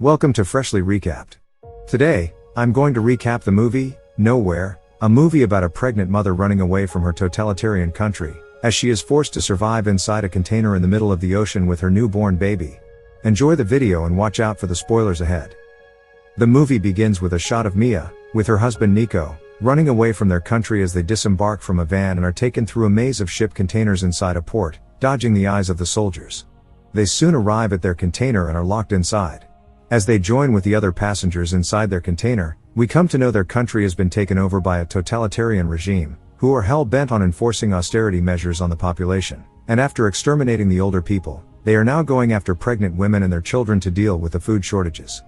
Welcome to Freshly Recapped. Today, I'm going to recap the movie, Nowhere, a movie about a pregnant mother running away from her totalitarian country, as she is forced to survive inside a container in the middle of the ocean with her newborn baby. Enjoy the video and watch out for the spoilers ahead. The movie begins with a shot of Mia, with her husband Nico, running away from their country as they disembark from a van and are taken through a maze of ship containers inside a port, dodging the eyes of the soldiers. They soon arrive at their container and are locked inside. As they join with the other passengers inside their container, we come to know their country has been taken over by a totalitarian regime, who are hell-bent on enforcing austerity measures on the population, and after exterminating the older people, they are now going after pregnant women and their children to deal with the food shortages.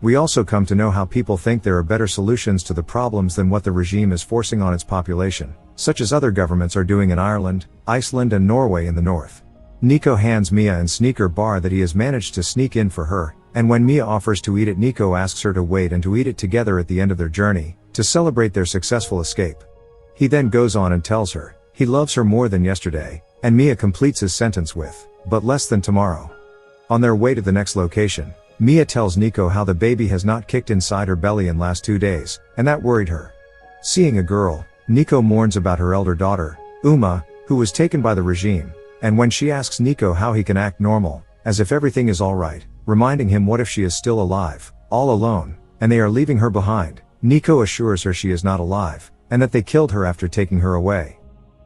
We also come to know how people think there are better solutions to the problems than what the regime is forcing on its population, such as other governments are doing in Ireland, Iceland and Norway in the north. Nico hands Mia and Sneaker bar that he has managed to sneak in for her, and when Mia offers to eat it, Nico asks her to wait and to eat it together at the end of their journey, to celebrate their successful escape. He then goes on and tells her, he loves her more than yesterday, and Mia completes his sentence with, but less than tomorrow. On their way to the next location, Mia tells Nico how the baby has not kicked inside her belly in last 2 days, and that worried her. Seeing a girl, Nico mourns about her elder daughter, Uma, who was taken by the regime, and when she asks Nico how he can act normal, as if everything is alright, reminding him what if she is still alive, all alone, and they are leaving her behind, Nico assures her she is not alive, and that they killed her after taking her away.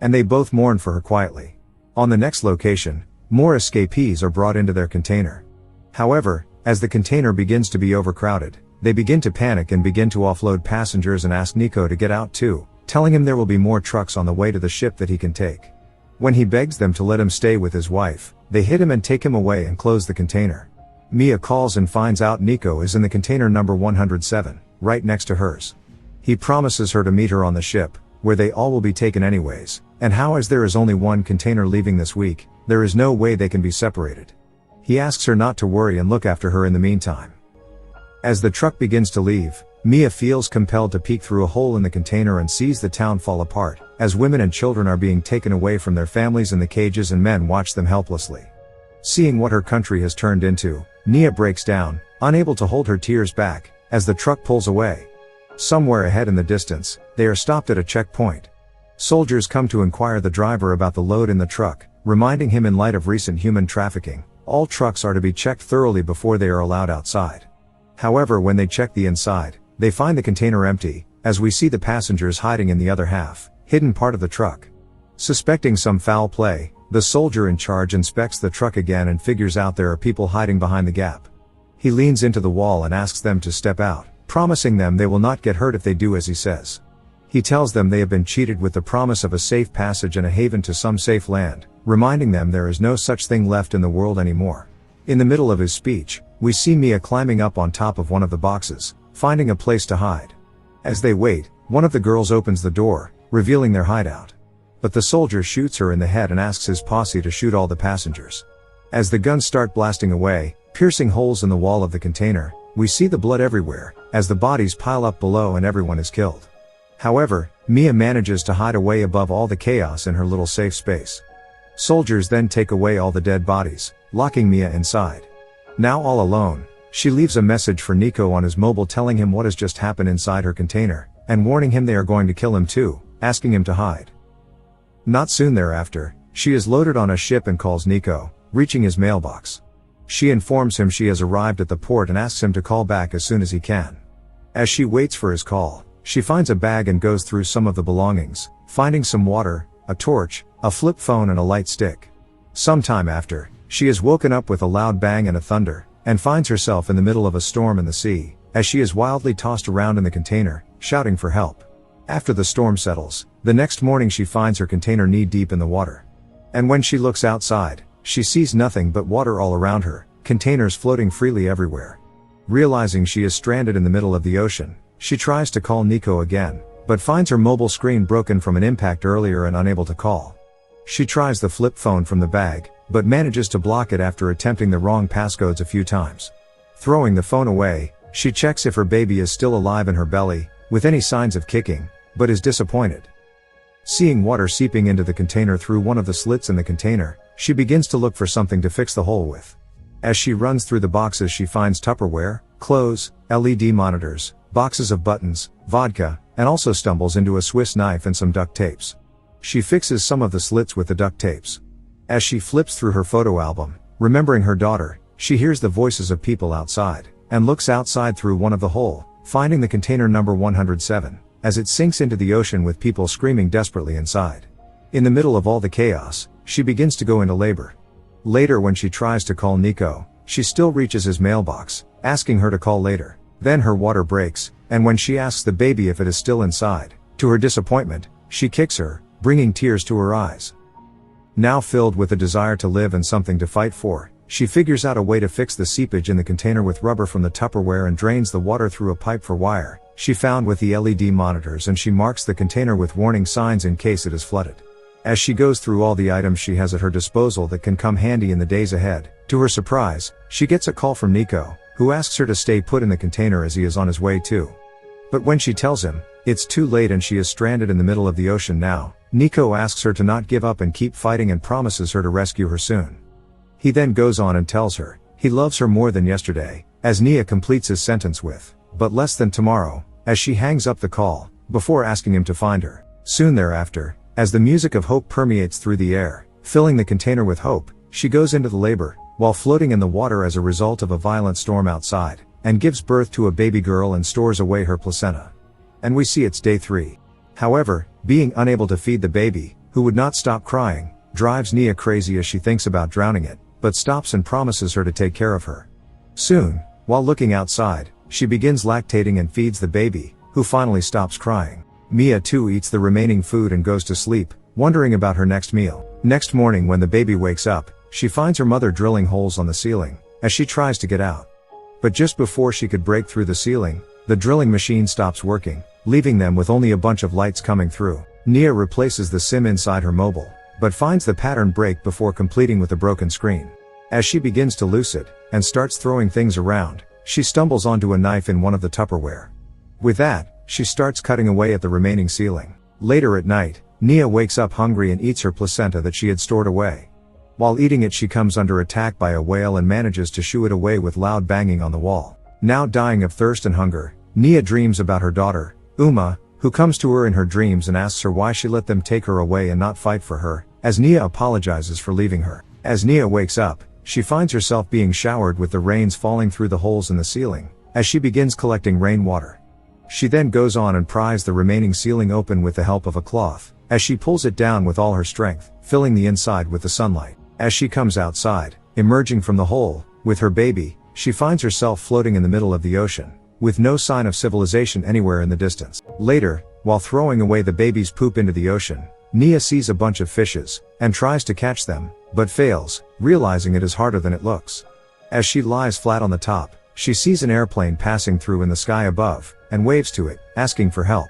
And they both mourn for her quietly. On the next location, more escapees are brought into their container. However, as the container begins to be overcrowded, they begin to panic and begin to offload passengers and ask Nico to get out too, telling him there will be more trucks on the way to the ship that he can take. When he begs them to let him stay with his wife, they hit him and take him away and close the container. Mia calls and finds out Nico is in the container number 107, right next to hers. He promises her to meet her on the ship, where they all will be taken anyways, and how as there is only one container leaving this week, there is no way they can be separated. He asks her not to worry and look after her in the meantime. As the truck begins to leave, Mia feels compelled to peek through a hole in the container and sees the town fall apart, as women and children are being taken away from their families in the cages and men watch them helplessly. Seeing what her country has turned into, Mia breaks down, unable to hold her tears back, as the truck pulls away. Somewhere ahead in the distance, they are stopped at a checkpoint. Soldiers come to inquire the driver about the load in the truck, reminding him in light of recent human trafficking, all trucks are to be checked thoroughly before they are allowed outside. However, when they check the inside, they find the container empty, as we see the passengers hiding in the other half, hidden part of the truck. Suspecting some foul play, the soldier in charge inspects the truck again and figures out there are people hiding behind the gap. He leans into the wall and asks them to step out, promising them they will not get hurt if they do as he says. He tells them they have been cheated with the promise of a safe passage and a haven to some safe land, reminding them there is no such thing left in the world anymore. In the middle of his speech, we see Mia climbing up on top of one of the boxes, finding a place to hide. As they wait, one of the girls opens the door, revealing their hideout. But the soldier shoots her in the head and asks his posse to shoot all the passengers. As the guns start blasting away, piercing holes in the wall of the container, we see the blood everywhere, as the bodies pile up below and everyone is killed. However, Mia manages to hide away above all the chaos in her little safe space. Soldiers then take away all the dead bodies, locking Mia inside. Now all alone, she leaves a message for Nico on his mobile telling him what has just happened inside her container, and warning him they are going to kill him too, asking him to hide. Not soon thereafter, she is loaded on a ship and calls Nico, reaching his mailbox. She informs him she has arrived at the port and asks him to call back as soon as he can. As she waits for his call, she finds a bag and goes through some of the belongings, finding some water, a torch, a flip phone and a light stick. Sometime after, she is woken up with a loud bang and a thunder, and finds herself in the middle of a storm in the sea, as she is wildly tossed around in the container, shouting for help. After the storm settles, the next morning she finds her container knee-deep in the water. And when she looks outside, she sees nothing but water all around her, containers floating freely everywhere. Realizing she is stranded in the middle of the ocean, she tries to call Nico again, but finds her mobile screen broken from an impact earlier and unable to call. She tries the flip phone from the bag, but manages to block it after attempting the wrong passcodes a few times. Throwing the phone away, she checks if her baby is still alive in her belly, with any signs of kicking, but is disappointed. Seeing water seeping into the container through one of the slits in the container, she begins to look for something to fix the hole with. As she runs through the boxes she finds Tupperware, clothes, LED monitors, boxes of buttons, vodka, and also stumbles into a Swiss knife and some duct tapes. She fixes some of the slits with the duct tapes. As she flips through her photo album, remembering her daughter, she hears the voices of people outside, and looks outside through one of the hole, finding the container number 107, as it sinks into the ocean with people screaming desperately inside. In the middle of all the chaos, she begins to go into labor. Later, when she tries to call Nico, she still reaches his mailbox, asking her to call later. Then her water breaks, and when she asks the baby if it is still inside, to her disappointment, she kicks her, bringing tears to her eyes. Now filled with a desire to live and something to fight for, she figures out a way to fix the seepage in the container with rubber from the Tupperware and drains the water through a pipe for wire she found with the LED monitors, and she marks the container with warning signs in case it is flooded. As she goes through all the items she has at her disposal that can come handy in the days ahead, to her surprise, she gets a call from Nico, who asks her to stay put in the container as he is on his way too. But when she tells him, it's too late and she is stranded in the middle of the ocean now, Nico asks her to not give up and keep fighting and promises her to rescue her soon. He then goes on and tells her, he loves her more than yesterday, as Nia completes his sentence with, but less than tomorrow, as she hangs up the call, before asking him to find her. Soon thereafter, as the music of hope permeates through the air, filling the container with hope, she goes into the labor, while floating in the water as a result of a violent storm outside, and gives birth to a baby girl and stores away her placenta. And we see it's day 3. However, being unable to feed the baby, who would not stop crying, drives Nia crazy as she thinks about drowning it, but stops and promises her to take care of her. Soon, while looking outside, she begins lactating and feeds the baby, who finally stops crying. Mia too eats the remaining food and goes to sleep, wondering about her next meal. Next morning when the baby wakes up, she finds her mother drilling holes on the ceiling, as she tries to get out. But just before she could break through the ceiling, the drilling machine stops working, leaving them with only a bunch of lights coming through. Nia replaces the SIM inside her mobile, but finds the pattern break before completing with a broken screen. As she begins to loose it, and starts throwing things around, she stumbles onto a knife in one of the Tupperware. With that, she starts cutting away at the remaining ceiling. Later at night, Nia wakes up hungry and eats her placenta that she had stored away. While eating it, she comes under attack by a whale and manages to shoo it away with loud banging on the wall. Now dying of thirst and hunger, Nia dreams about her daughter, Uma, who comes to her in her dreams and asks her why she let them take her away and not fight for her, as Nia apologizes for leaving her. As Nia wakes up, she finds herself being showered with the rains falling through the holes in the ceiling, as she begins collecting rainwater. She then goes on and pries the remaining ceiling open with the help of a cloth, as she pulls it down with all her strength, filling the inside with the sunlight. As she comes outside, emerging from the hole, with her baby, she finds herself floating in the middle of the ocean, with no sign of civilization anywhere in the distance. Later, while throwing away the baby's poop into the ocean, Nia sees a bunch of fishes, and tries to catch them, but fails, realizing it is harder than it looks. As she lies flat on the top, she sees an airplane passing through in the sky above, and waves to it, asking for help.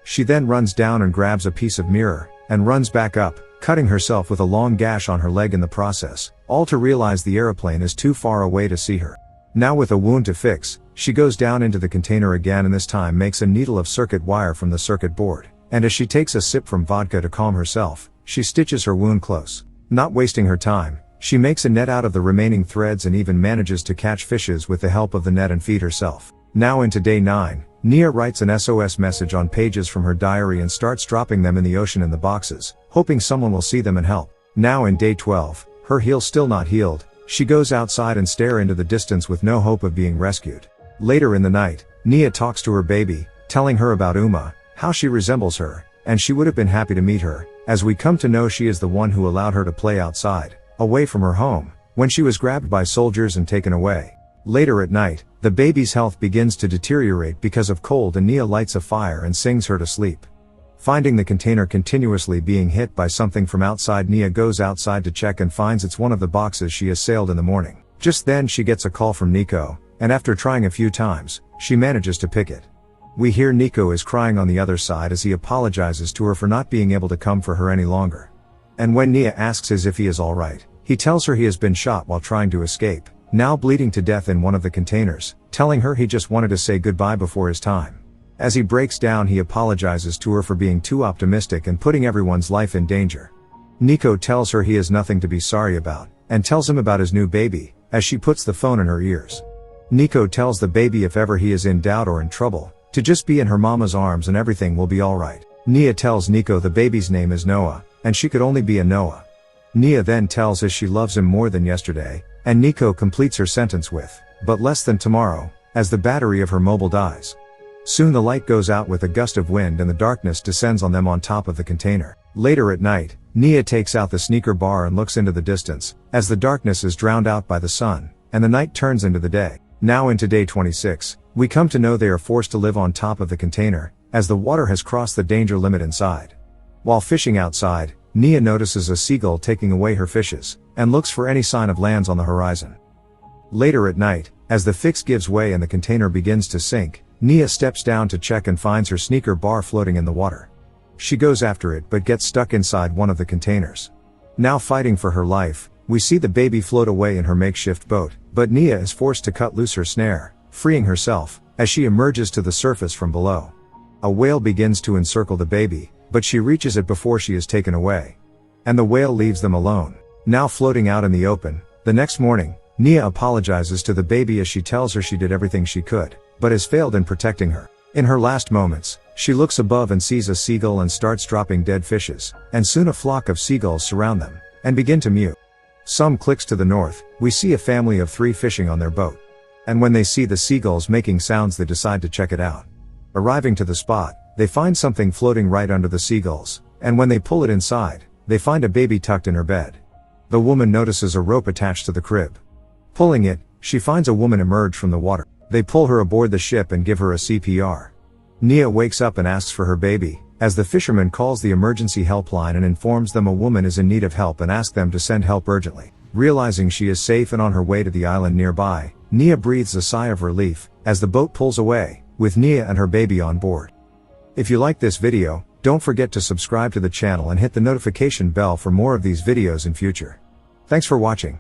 She then runs down and grabs a piece of mirror, and runs back up, cutting herself with a long gash on her leg in the process, all to realize the airplane is too far away to see her. Now with a wound to fix, she goes down into the container again and this time makes a needle of circuit wire from the circuit board, and as she takes a sip from vodka to calm herself, she stitches her wound close. Not wasting her time, she makes a net out of the remaining threads and even manages to catch fishes with the help of the net and feed herself. Now into day 9, Nia writes an SOS message on pages from her diary and starts dropping them in the ocean in the boxes, hoping someone will see them and help. Now in day 12, her heel still not healed, she goes outside and stare into the distance with no hope of being rescued. Later in the night, Nia talks to her baby, telling her about Uma, how she resembles her, and she would have been happy to meet her, as we come to know she is the one who allowed her to play outside, away from her home, when she was grabbed by soldiers and taken away. Later at night, the baby's health begins to deteriorate because of cold and Nia lights a fire and sings her to sleep. Finding the container continuously being hit by something from outside, Nia goes outside to check and finds it's one of the boxes she has sailed in the morning. Just then she gets a call from Nico, and after trying a few times, she manages to pick it. We hear Nico is crying on the other side as he apologizes to her for not being able to come for her any longer. And when Nia asks if he is alright, he tells her he has been shot while trying to escape, now bleeding to death in one of the containers, telling her he just wanted to say goodbye before his time. As he breaks down, he apologizes to her for being too optimistic and putting everyone's life in danger. Nico tells her he has nothing to be sorry about, and tells him about his new baby, as she puts the phone in her ears. Nico tells the baby if ever he is in doubt or in trouble, to just be in her mama's arms and everything will be alright. Nia tells Nico the baby's name is Noah, and she could only be a Noah. Nia then tells us she loves him more than yesterday, and Nico completes her sentence with, but less than tomorrow, as the battery of her mobile dies. Soon the light goes out with a gust of wind and the darkness descends on them on top of the container. Later at night, Nia takes out the sneaker bar and looks into the distance, as the darkness is drowned out by the sun, and the night turns into the day. Now into day 26, we come to know they are forced to live on top of the container, as the water has crossed the danger limit inside. While fishing outside, Nia notices a seagull taking away her fishes, and looks for any sign of lands on the horizon. Later at night, as the fix gives way and the container begins to sink, Nia steps down to check and finds her sneaker bar floating in the water. She goes after it but gets stuck inside one of the containers. Now fighting for her life, we see the baby float away in her makeshift boat, but Nia is forced to cut loose her snare, freeing herself, as she emerges to the surface from below. A whale begins to encircle the baby, but she reaches it before she is taken away. And the whale leaves them alone. Now floating out in the open, the next morning, Nia apologizes to the baby as she tells her she did everything she could, but has failed in protecting her. In her last moments, she looks above and sees a seagull and starts dropping dead fishes, and soon a flock of seagulls surround them, and begin to mew. Some clicks to the north, we see a family of 3 fishing on their boat. And when they see the seagulls making sounds they decide to check it out. Arriving to the spot, they find something floating right under the seagulls, and when they pull it inside, they find a baby tucked in her bed. The woman notices a rope attached to the crib. Pulling it, she finds a woman emerge from the water. They pull her aboard the ship and give her a CPR. Nia wakes up and asks for her baby, as the fisherman calls the emergency helpline and informs them a woman is in need of help and asks them to send help urgently. Realizing she is safe and on her way to the island nearby, Nia breathes a sigh of relief, as the boat pulls away, with Nia and her baby on board. If you like this video, don't forget to subscribe to the channel and hit the notification bell for more of these videos in future. Thanks for watching.